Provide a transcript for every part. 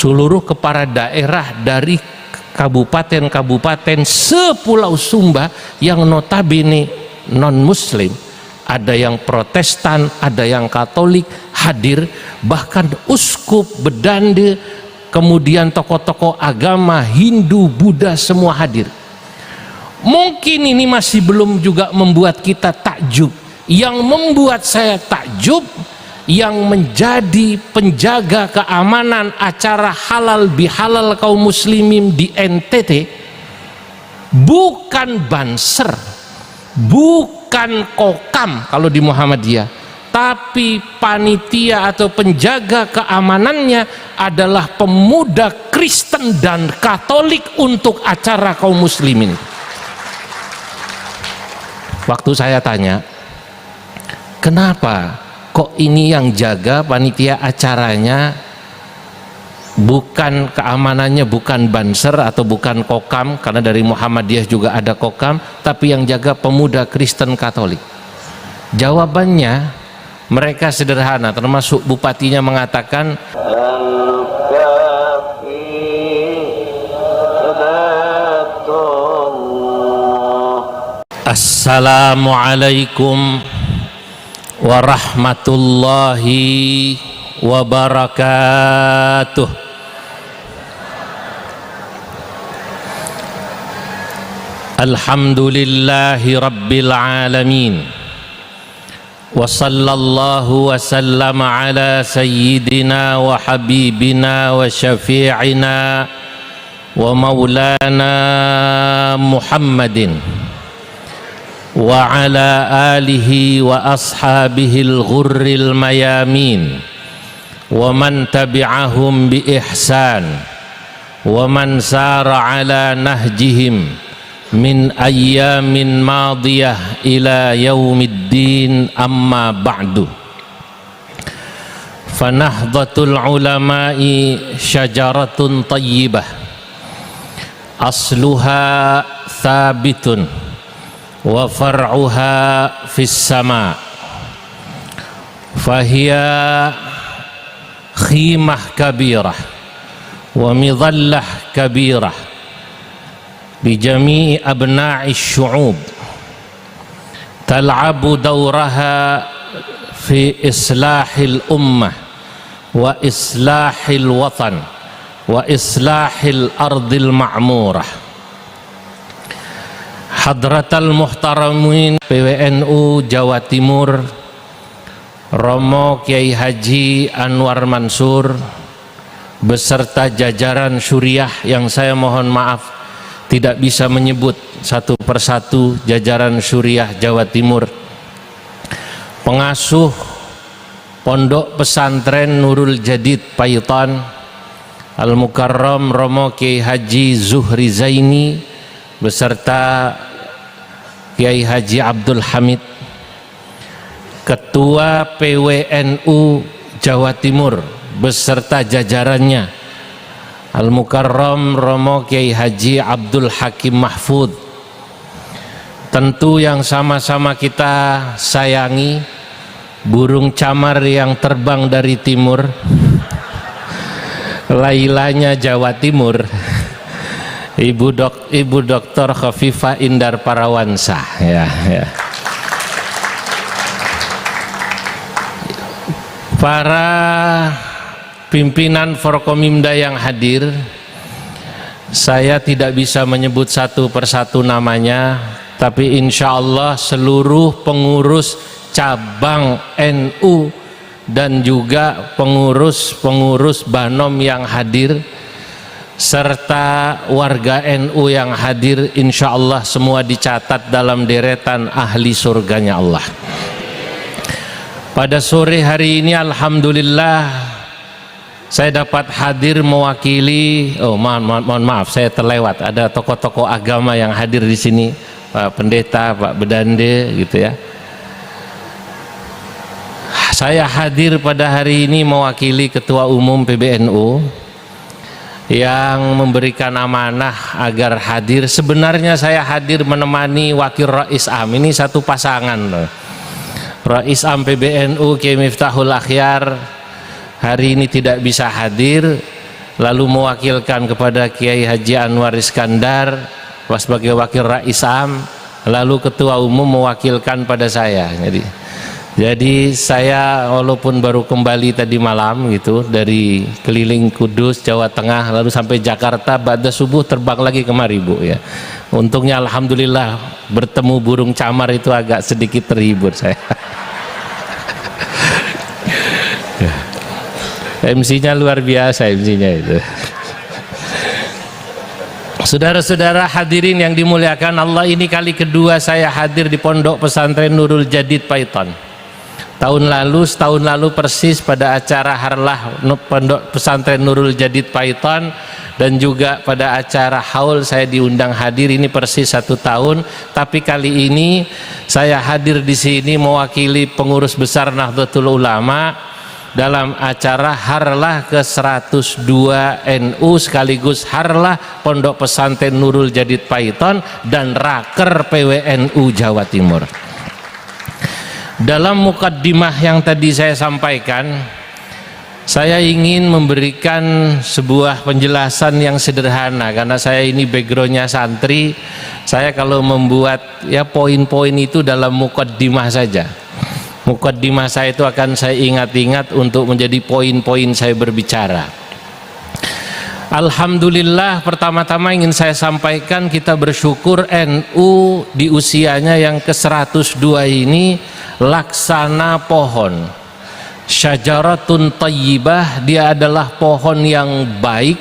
seluruh kepala daerah dari kabupaten-kabupaten sepulau Sumba yang notabene non muslim, ada yang Protestan, ada yang Katolik hadir, bahkan uskup, bedande, kemudian tokoh-tokoh agama Hindu, Buddha semua hadir. Mungkin ini masih belum juga membuat kita takjub. Yang membuat saya takjub, yang menjadi penjaga keamanan acara halal bihalal kaum muslimin di NTT bukan Banser, bukan Kokam kalau di Muhammadiyah, tapi panitia atau penjaga keamanannya adalah pemuda Kristen dan Katolik untuk acara kaum muslimin. Waktu saya tanya, kenapa kok ini yang jaga panitia acaranya bukan keamanannya, bukan Banser atau bukan Kokam, karena dari Muhammadiyah juga ada Kokam, tapi yang jaga pemuda Kristen Katolik? Jawabannya mereka sederhana, termasuk bupatinya mengatakan, Assalamualaikum warahmatullahi wabarakatuh. Alhamdulillahi rabbil alamin, wa sallallahu wa sallama ala sayyidina wa habibina wa syafi'ina wa maulana Muhammadin wa ala alihi wa ashabihil ghurril mayamin wa man tabi'ahum bi ihsan wa man sara ala nahjihim min ayyamin madiyah ila yaumiddin, amma ba'du. Fanahdatul ulama'i syajaratun tayyibah asluha thabitun wa far'uha fis sama, fahiya khimah kabirah wa midhallah kabirah bi jami'i abna'i syu'ub tal'abu dawraha fi islahil ummah wa islahil watan wa islahil ardil ma'murah. Hadratal muhtaramin PWNU Jawa Timur, Romo Kiai Haji Anwar Mansur beserta jajaran syuriah yang saya mohon maaf tidak bisa menyebut satu persatu jajaran syuriah Jawa Timur, pengasuh Pondok Pesantren Nurul Jadid Paiton, Al-Mukarram Romo Kiai Haji Zuhri Zaini beserta Kiai Haji Abdul Hamid, Ketua PWNU Jawa Timur beserta jajarannya, Al-Mukarram Romo Kiai Haji Abdul Hakim Mahfud. Tentu yang sama-sama kita sayangi, burung camar yang terbang dari timur, lailanya Jawa Timur, Ibu Dr. Khafifah Indar Parawansa, ya. Para pimpinan Forkomimda yang hadir, saya tidak bisa menyebut satu persatu namanya, tapi insya Allah seluruh pengurus cabang NU dan juga pengurus Banom yang hadir serta warga NU yang hadir, insya Allah semua dicatat dalam deretan ahli surganya Allah. Pada sore hari ini alhamdulillah saya dapat hadir mewakili, mohon maaf saya terlewat, ada tokoh-tokoh agama yang hadir di sini, Pak Pendeta, Pak Bedande gitu ya. Saya hadir pada hari ini mewakili Ketua Umum PBNU yang memberikan amanah agar hadir. Sebenarnya saya hadir menemani Wakil Rais Am, ini satu pasangan loh. Rais Am PBNU Kiai Miftahul Akhyar hari ini tidak bisa hadir, lalu mewakilkan kepada Kiai Haji Anwar Iskandar sebagai wakil Rais Am, lalu ketua umum mewakilkan pada saya. Jadi saya walaupun baru kembali tadi malam gitu dari keliling Kudus, Jawa Tengah, lalu sampai Jakarta, pada subuh terbang lagi kemari Bu ya. Untungnya alhamdulillah bertemu burung camar itu agak sedikit terhibur saya. MC-nya luar biasa, MC-nya itu. Saudara-saudara hadirin yang dimuliakan Allah, ini kali kedua saya hadir di Pondok Pesantren Nurul Jadid Paiton. Setahun lalu persis pada acara Harlah Pondok Pesantren Nurul Jadid Paiton, dan juga pada acara haul saya diundang hadir, ini persis 1 tahun. Tapi kali ini saya hadir di sini mewakili pengurus besar Nahdlatul Ulama dalam acara Harlah ke-102 NU sekaligus Harlah Pondok Pesantren Nurul Jadid Paiton dan Raker PWNU Jawa Timur. Dalam mukaddimah yang tadi saya sampaikan, saya ingin memberikan sebuah penjelasan yang sederhana, karena saya ini backgroundnya santri. Saya kalau membuat ya poin-poin itu dalam mukaddimah saja. Mukaddimah saya itu akan saya ingat-ingat untuk menjadi poin-poin saya berbicara. Alhamdulillah, pertama-tama ingin saya sampaikan kita bersyukur NU di usianya yang ke-102 ini laksana pohon. Syajaratun tayyibah, dia adalah pohon yang baik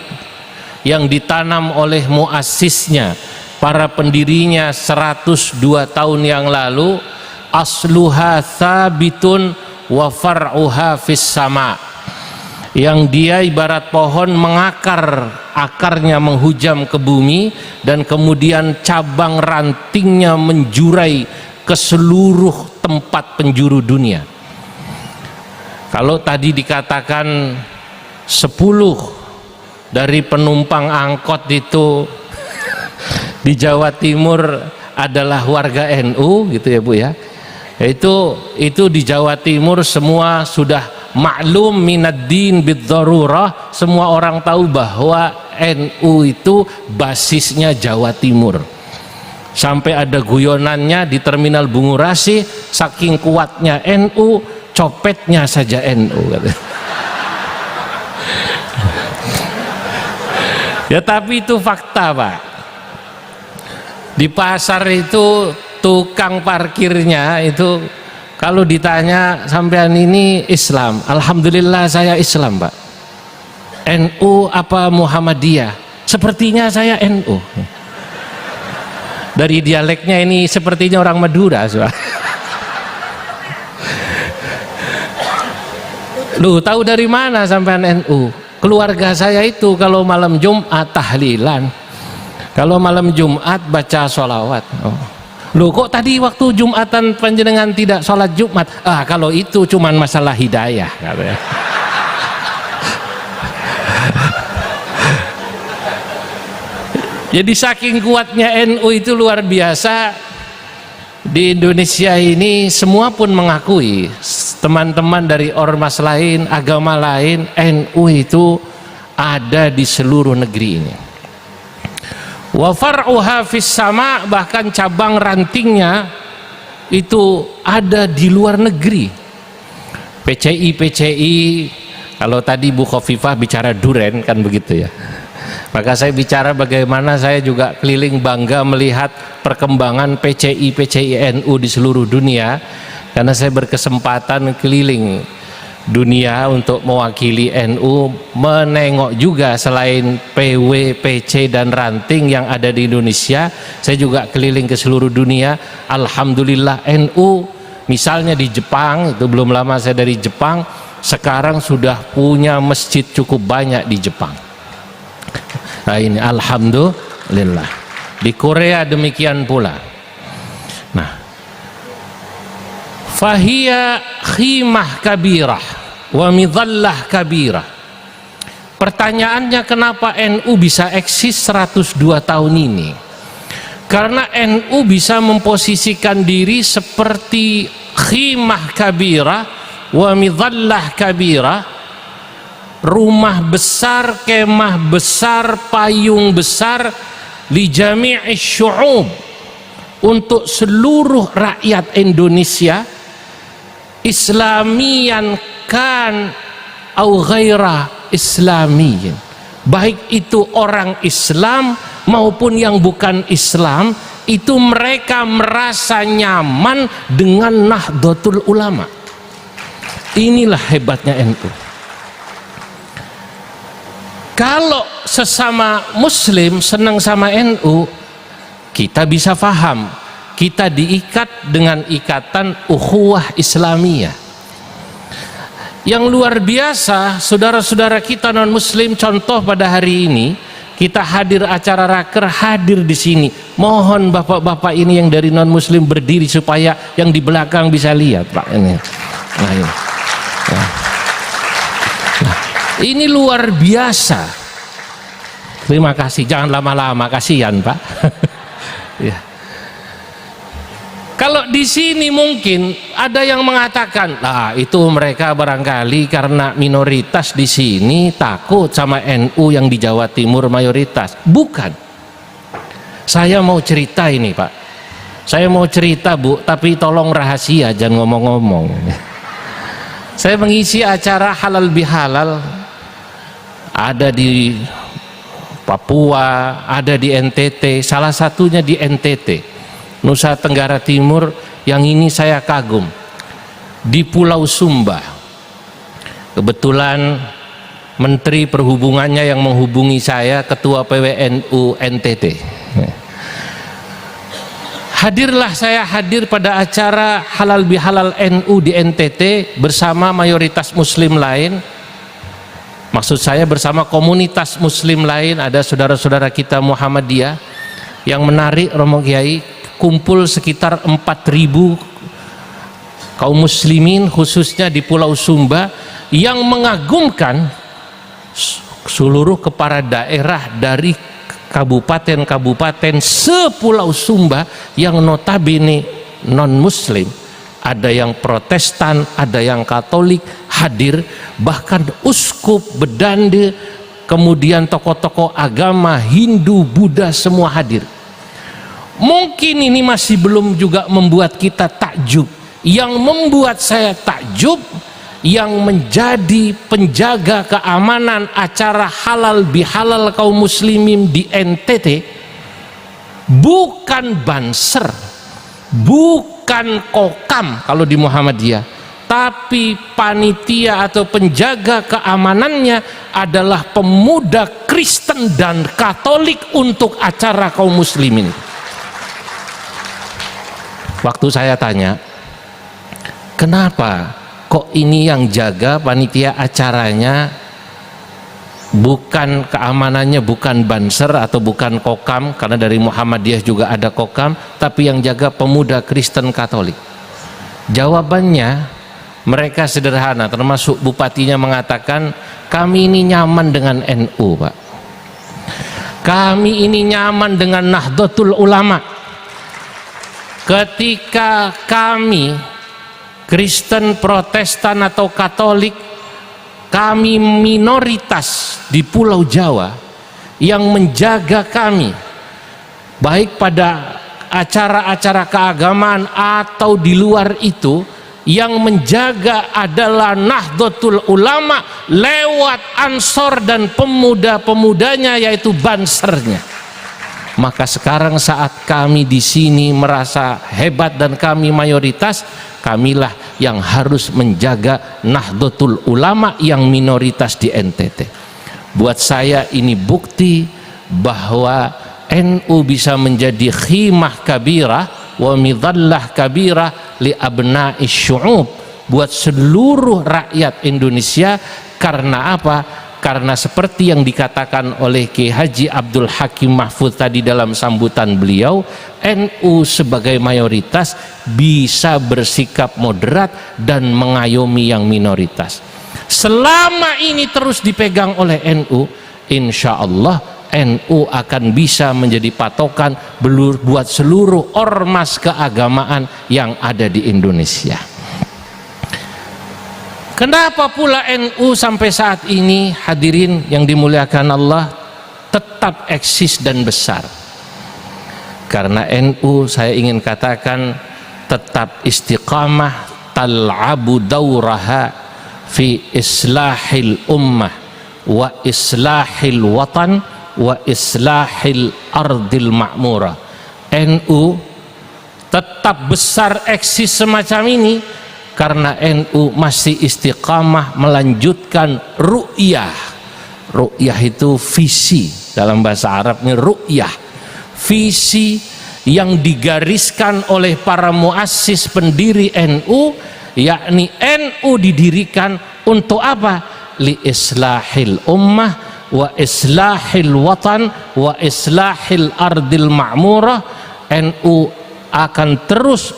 yang ditanam oleh muassisnya, para pendirinya 102 tahun yang lalu. Asluha thabitun wa far'uha fis sama, yang dia ibarat pohon mengakar, akarnya menghujam ke bumi dan kemudian cabang rantingnya menjurai ke seluruh tempat penjuru dunia. Kalau tadi dikatakan 10 dari penumpang angkot itu di Jawa Timur adalah warga NU gitu ya Bu ya. Itu di Jawa Timur semua sudah maklum minad-din bid-darurah, semua orang tahu bahwa NU itu basisnya Jawa Timur. Sampai ada guyonannya di Terminal Bungurasi, saking kuatnya NU, copetnya saja NU. Ya tapi itu fakta Pak. Di pasar itu tukang parkirnya itu kalau ditanya sampean ini Islam, alhamdulillah saya Islam Pak. NU apa Muhammadiyah? Sepertinya saya NU. Dari dialeknya ini sepertinya orang Madura. Lu tahu dari mana sampean NU? Keluarga saya itu kalau malam Jumat tahlilan, kalau malam Jumat baca sholawat. Loh kok tadi waktu Jumatan panjenengan tidak sholat Jumat? Kalau itu cuman masalah hidayah katanya. Jadi saking kuatnya NU itu luar biasa. Di Indonesia ini semua pun mengakui, teman-teman dari ormas lain, agama lain, NU itu ada di seluruh negeri ini. Wa far'uha fis sama, bahkan cabang rantingnya itu ada di luar negeri. PCI kalau tadi Bu Khofifah bicara duren kan begitu ya, maka saya bicara bagaimana saya juga keliling bangga melihat perkembangan PCI NU di seluruh dunia, karena saya berkesempatan keliling dunia untuk mewakili NU, menengok juga selain PW, PC dan ranting yang ada di Indonesia, saya juga keliling ke seluruh dunia. Alhamdulillah NU misalnya di Jepang, itu belum lama saya dari Jepang, sekarang sudah punya masjid cukup banyak di Jepang. Nah ini alhamdulillah. Di Korea demikian pula. Nah, fahiya khimah kabirah wa midhallah kabirah. Pertanyaannya kenapa NU bisa eksis 102 tahun ini? Karena NU bisa memposisikan diri seperti khimah kabirah wa midhallah kabirah, rumah besar, kemah besar, payung besar li jami'i syu'ub, untuk seluruh rakyat Indonesia, islamiyan kan au ghaira islamiyin, baik itu orang Islam maupun yang bukan Islam, itu mereka merasa nyaman dengan Nahdlatul Ulama. Inilah hebatnya NU. Kalau sesama muslim senang sama NU, kita bisa paham, kita diikat dengan ikatan ukhuwah Islamiyah. Yang luar biasa, saudara-saudara kita non muslim, contoh pada hari ini kita hadir acara raker, hadir di sini. Mohon bapak-bapak ini yang dari non muslim berdiri supaya yang di belakang bisa lihat, Pak. Ini. Nah, ini. Nah, ini luar biasa. Terima kasih, jangan lama-lama, kasihan, Pak. Ya. Kalau di sini mungkin ada yang mengatakan, nah itu mereka barangkali karena minoritas di sini takut sama NU yang di Jawa Timur mayoritas. Bukan. Saya mau cerita ini, Pak. Saya mau cerita, Bu, tapi tolong rahasia, jangan ngomong-ngomong. Saya mengisi acara halal bihalal, ada di Papua, ada di NTT, salah satunya di NTT. Nusa Tenggara Timur, yang ini saya kagum, di Pulau Sumba. Kebetulan Menteri Perhubungannya yang menghubungi saya, Ketua PWNU NTT. Hadirlah saya hadir pada acara halal bihalal NU di NTT bersama mayoritas muslim lain. Maksud saya bersama komunitas muslim lain, ada saudara-saudara kita Muhammadiyah. Yang menarik, Romo Kiai, kumpul sekitar 4.000 kaum muslimin khususnya di Pulau Sumba, yang mengagumkan seluruh kepala daerah dari kabupaten-kabupaten sepulau Sumba yang notabene non muslim, ada yang Protestan, ada yang Katolik hadir, bahkan uskup, bedande, kemudian tokoh-tokoh agama Hindu, Buddha semua hadir. Mungkin ini masih belum juga membuat kita takjub. Yang membuat saya takjub, yang menjadi penjaga keamanan acara halal bihalal kaum muslimin di NTT bukan Banser, bukan Kokam kalau di Muhammadiyah, tapi panitia atau penjaga keamanannya adalah pemuda Kristen dan Katolik untuk acara kaum muslimin. Waktu saya tanya, kenapa kok ini yang jaga panitia acaranya bukan keamanannya, bukan Banser atau bukan Kokam, karena dari Muhammadiyah juga ada Kokam, tapi yang jaga pemuda Kristen Katolik? Jawabannya mereka sederhana, termasuk bupatinya mengatakan, kami ini nyaman dengan NU, Pak. Kami ini nyaman dengan Nahdlatul Ulama. Ketika kami Kristen, Protestan atau Katolik, kami minoritas di Pulau Jawa, yang menjaga kami baik pada acara-acara keagamaan atau di luar itu, yang menjaga adalah Nahdlatul Ulama lewat Ansor dan pemuda-pemudanya, yaitu Bansernya. Maka sekarang saat kami di sini merasa hebat dan kami mayoritas, kamilah yang harus menjaga Nahdlatul Ulama yang minoritas di NTT. Buat saya ini bukti bahwa NU bisa menjadi khimah kabirah wa midallah kabirah li abna'i syu'ub, buat seluruh rakyat Indonesia. Karena apa? Karena seperti yang dikatakan oleh Kiai Haji Abdul Hakim Mahfudz tadi dalam sambutan beliau, NU sebagai mayoritas bisa bersikap moderat dan mengayomi yang minoritas. Selama ini terus dipegang oleh NU, insya Allah NU akan bisa menjadi patokan buat seluruh ormas keagamaan yang ada di Indonesia. Kenapa pula NU sampai saat ini, hadirin yang dimuliakan Allah, tetap eksis dan besar? Karena NU, saya ingin katakan, tetap istiqamah tal'abu dawraha fi islahil ummah wa islahil watan wa islahil ardil ma'murah. NU tetap besar eksis semacam ini karena NU masih istiqamah melanjutkan ru'yah. Ru'yah itu visi, dalam bahasa Arabnya ru'yah, visi yang digariskan oleh para muassis pendiri NU, yakni NU didirikan untuk apa? Li islahil ummah wa islahil watan wa islahil ardil ma'murah. NU akan terus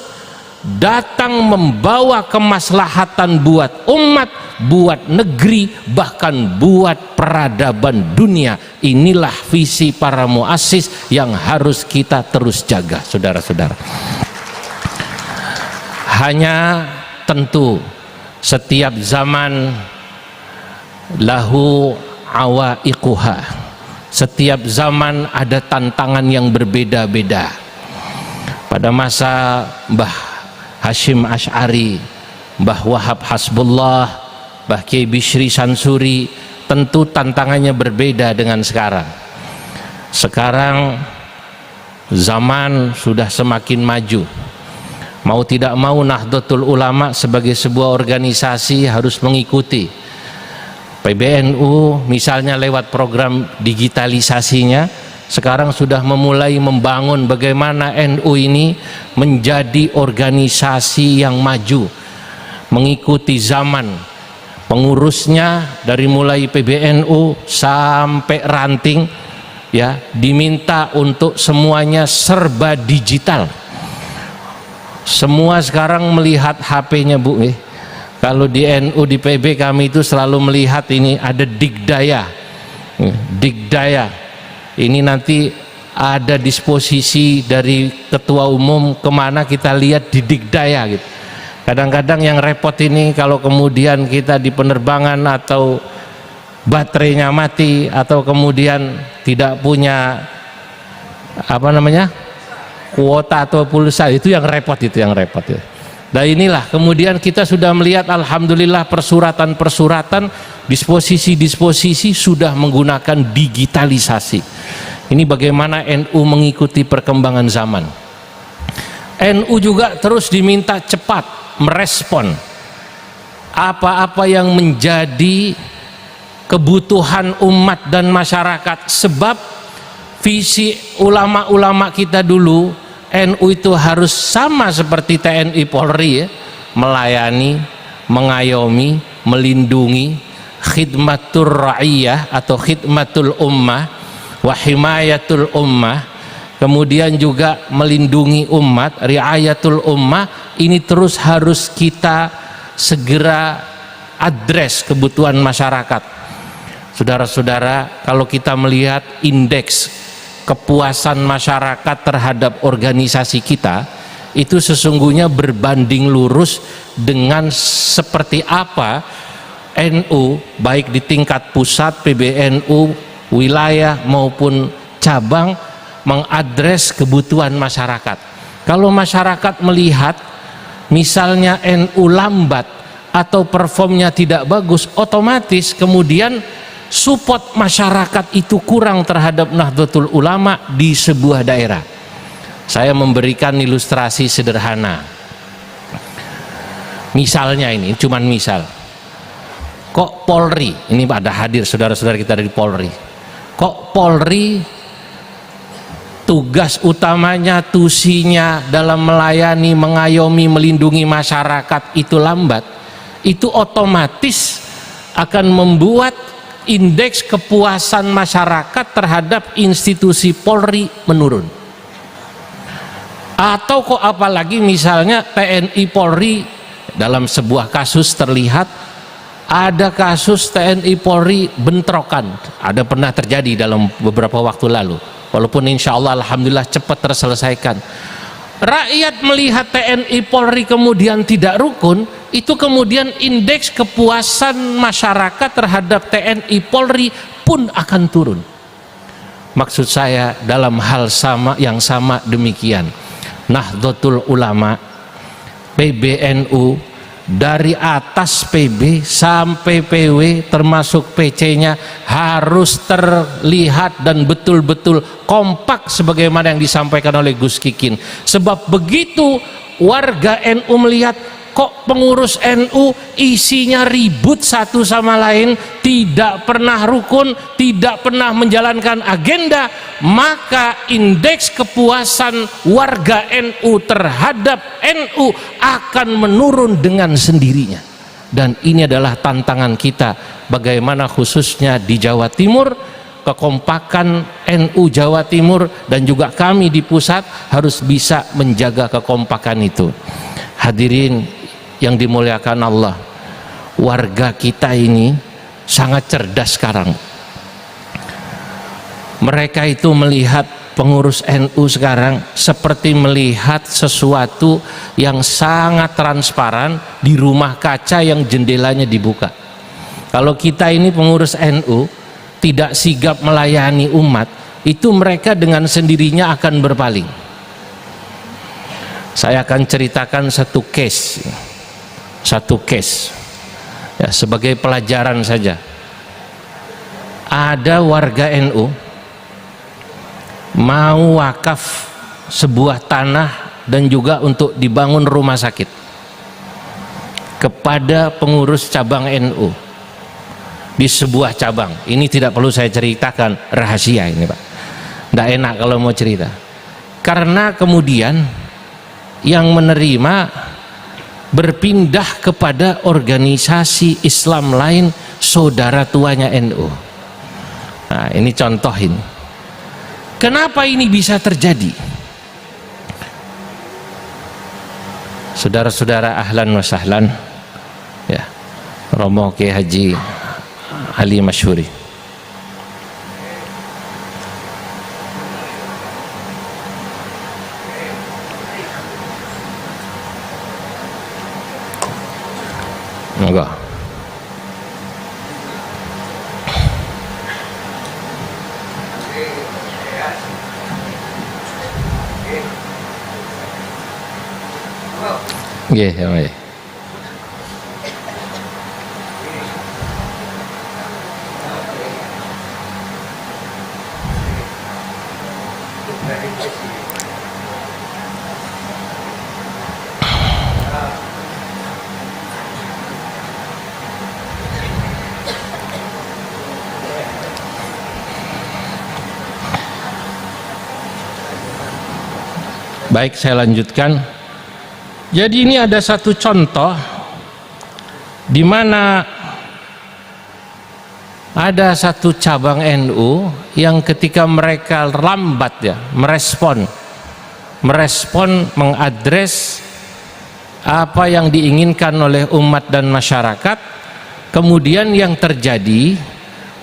datang membawa kemaslahatan buat umat, buat negeri, bahkan buat peradaban dunia. Inilah visi para muassis yang harus kita terus jaga, saudara-saudara. Hanya tentu setiap zaman lahu awaiquha, setiap zaman ada tantangan yang berbeda-beda. Pada masa Mbah Hashim Asy'ari, Mbah Wahab Hasbullah, Mbah Kiai Bishri Sansuri, tentu tantangannya berbeda dengan sekarang. Sekarang zaman sudah semakin maju. Mau tidak mau Nahdlatul Ulama sebagai sebuah organisasi harus mengikuti. PBNU misalnya lewat program digitalisasinya sekarang sudah memulai membangun bagaimana NU ini menjadi organisasi yang maju, mengikuti zaman. Pengurusnya dari mulai PBNU sampai ranting ya diminta untuk semuanya serba digital. Semua sekarang melihat HP-nya, Bu. Kalau di NU, di PB kami itu selalu melihat ini ada Digdaya. Digdaya. Ini nanti ada disposisi dari ketua umum kemana kita lihat di Digdaya gitu. Kadang-kadang yang repot ini kalau kemudian kita di penerbangan atau baterainya mati atau kemudian tidak punya apa namanya kuota atau pulsa, itu yang repot, itu yang repot ya. Nah inilah kemudian kita sudah melihat alhamdulillah persuratan-persuratan, disposisi-disposisi sudah menggunakan digitalisasi. Ini bagaimana NU mengikuti perkembangan zaman. NU juga terus diminta cepat merespon apa-apa yang menjadi kebutuhan umat dan masyarakat, sebab visi ulama-ulama kita dulu NU itu harus sama seperti TNI Polri ya, melayani, mengayomi, melindungi, khidmatur ra'iyah atau khidmatul ummah wa himayatul ummah, kemudian juga melindungi umat, riayatul ummah. Ini terus harus kita segera address kebutuhan masyarakat. Saudara-saudara, kalau kita melihat indeks kepuasan masyarakat terhadap organisasi kita, itu sesungguhnya berbanding lurus dengan seperti apa NU baik di tingkat pusat, PBNU, wilayah maupun cabang mengadres kebutuhan masyarakat. Kalau masyarakat melihat misalnya NU lambat atau performnya tidak bagus, otomatis kemudian support masyarakat itu kurang terhadap Nahdlatul Ulama di sebuah daerah. Saya memberikan ilustrasi sederhana. Misalnya ini, cuman misal. Kok Polri, ini ada hadir saudara-saudara kita dari Polri. Kok Polri tugas utamanya, tusinya dalam melayani, mengayomi, melindungi masyarakat itu lambat? Itu otomatis akan membuat indeks kepuasan masyarakat terhadap institusi Polri menurun. Atau kok apalagi misalnya TNI Polri, dalam sebuah kasus terlihat ada kasus TNI Polri bentrokan, ada pernah terjadi dalam beberapa waktu lalu, walaupun insya Allah alhamdulillah cepat terselesaikan. Rakyat melihat TNI Polri kemudian tidak rukun, itu kemudian indeks kepuasan masyarakat terhadap TNI Polri pun akan turun. Maksud saya dalam hal yang sama demikian, Nahdlatul Ulama, PBNU, dari atas PB sampai PW termasuk PC-nya harus terlihat dan betul-betul kompak sebagaimana yang disampaikan oleh Gus Kikin. Sebab begitu warga NU melihat kok pengurus NU isinya ribut satu sama lain, tidak pernah rukun, tidak pernah menjalankan agenda, maka indeks kepuasan warga NU terhadap NU akan menurun dengan sendirinya. Dan ini adalah tantangan kita, bagaimana khususnya di Jawa Timur, kekompakan NU Jawa Timur dan juga kami di pusat harus bisa menjaga kekompakan itu. Hadirin yang dimuliakan Allah, warga kita ini sangat cerdas sekarang. Mereka itu melihat pengurus NU sekarang seperti melihat sesuatu yang sangat transparan di rumah kaca yang jendelanya dibuka. Kalau kita ini pengurus NU tidak sigap melayani umat, itu mereka dengan sendirinya akan berpaling. Saya akan ceritakan satu case ya, sebagai pelajaran saja. Ada warga NU mau wakaf sebuah tanah dan juga untuk dibangun rumah sakit kepada pengurus cabang NU di sebuah cabang. Ini tidak perlu saya ceritakan, rahasia ini Pak, tidak enak kalau mau cerita, karena kemudian yang menerima berpindah kepada organisasi Islam lain, saudara tuanya NU. Nah, ini contohin. Kenapa ini bisa terjadi? Saudara-saudara, ahlan wa sahlan ya, Romo Kiai Haji Ali Masyhuri. Enggak. Nggih, ya. Baik, saya lanjutkan. Jadi ini ada satu contoh di mana ada satu cabang NU yang ketika mereka lambat ya merespon mengadres apa yang diinginkan oleh umat dan masyarakat, kemudian yang terjadi,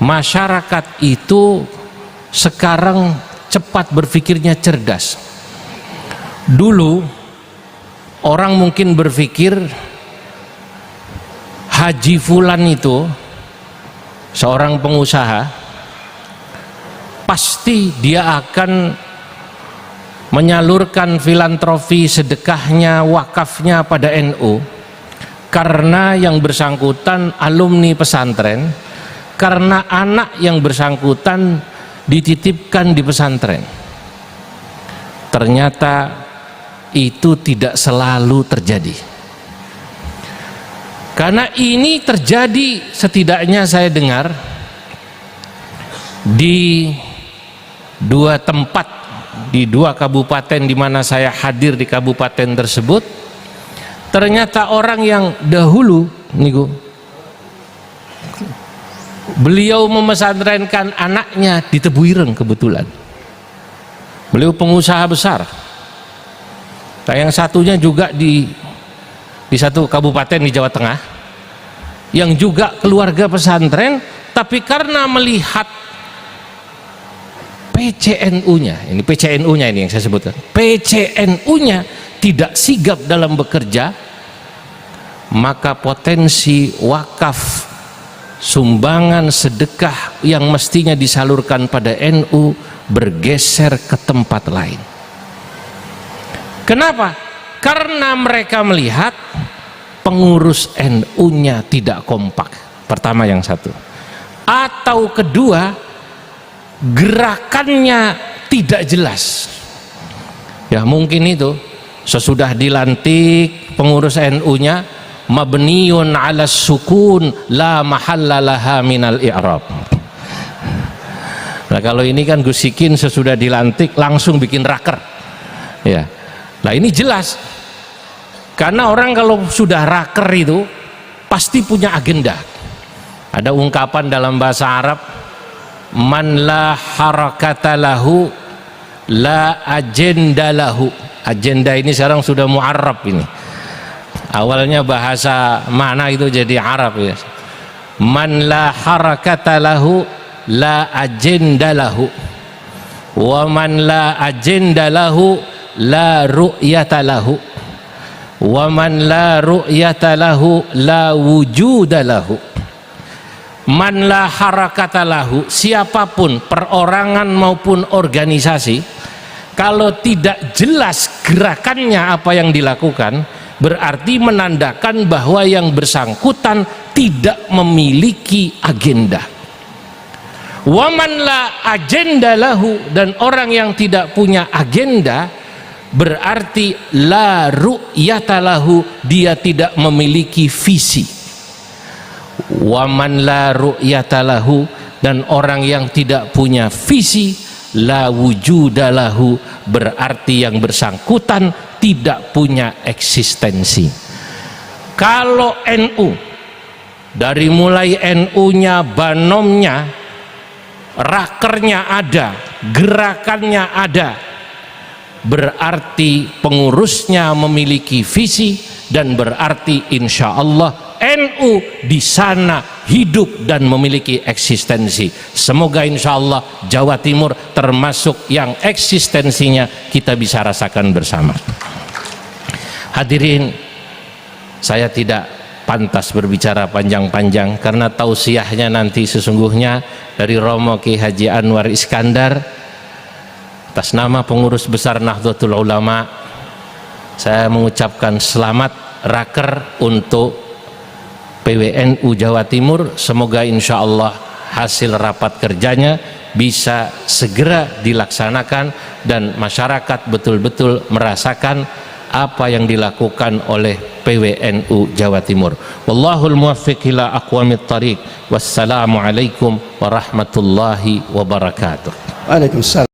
masyarakat itu sekarang cepat berpikirnya cerdas. Dulu orang mungkin berpikir Haji Fulan itu seorang pengusaha, pasti dia akan menyalurkan filantropi, sedekahnya, wakafnya pada NU karena yang bersangkutan alumni pesantren, karena anak yang bersangkutan dititipkan di pesantren. Ternyata itu tidak selalu terjadi. Karena ini terjadi, setidaknya saya dengar di dua tempat, di dua kabupaten di mana saya hadir di kabupaten tersebut. Ternyata orang yang dahulu niku beliau memesantrenkan anaknya di Tebuireng, kebetulan beliau pengusaha besar. Nah, yang satunya juga di satu kabupaten di Jawa Tengah yang juga keluarga pesantren, tapi karena melihat PCNU-nya, ini PCNU-nya ini yang saya sebutkan, PCNU-nya tidak sigap dalam bekerja, maka potensi wakaf, sumbangan, sedekah yang mestinya disalurkan pada NU bergeser ke tempat lain. Kenapa? Karena mereka melihat pengurus NU-nya tidak kompak. Pertama yang satu. Atau kedua, gerakannya tidak jelas. Ya mungkin itu sesudah dilantik pengurus NU-nya mabniun ala sukun la mahalla laha minal i'rab. Nah kalau ini kan Gus Sikin sesudah dilantik langsung bikin raker. Ya. Nah ini jelas. Karena orang kalau sudah raker itu pasti punya agenda. Ada ungkapan dalam bahasa Arab, man la harakata lahu la agenda lahu. Agenda ini sekarang sudah mu'arrab ini. Awalnya bahasa mana itu jadi Arab ya. Man la harakata lahu la agenda lahu. Wa man la agenda lahu la ru'yata lahu. Wa man la ru'yata lahu la wujuda lahu. Man la harakata lahu, siapapun perorangan maupun organisasi, kalau tidak jelas gerakannya apa yang dilakukan, berarti menandakan bahwa yang bersangkutan tidak memiliki agenda. Waman la agenda lahu, dan orang yang tidak punya agenda berarti la ru'yata lahu, dia tidak memiliki visi. Waman la ru'yata lahu, dan orang yang tidak punya visi, la wujuda lahu, berarti yang bersangkutan tidak punya eksistensi. Kalau NU dari mulai NU-nya, banomnya, rakernya ada, gerakannya ada, berarti pengurusnya memiliki visi, dan berarti insya Allah NU di sana hidup dan memiliki eksistensi. Semoga insya Allah Jawa Timur termasuk yang eksistensinya kita bisa rasakan bersama. Hadirin, saya tidak pantas berbicara panjang-panjang karena tausiahnya nanti sesungguhnya dari Romo Ki Haji Anwar Iskandar atas nama pengurus besar Nahdlatul Ulama. Saya mengucapkan selamat raker untuk PWNU Jawa Timur. Semoga insya Allah hasil rapat kerjanya bisa segera dilaksanakan dan masyarakat betul-betul merasakan apa yang dilakukan oleh PWNU Jawa Timur. Wallahul muwaffiq ila aqwamit thariq. Wassalamualaikum warahmatullahi wabarakatuh. Waalaikumsalam.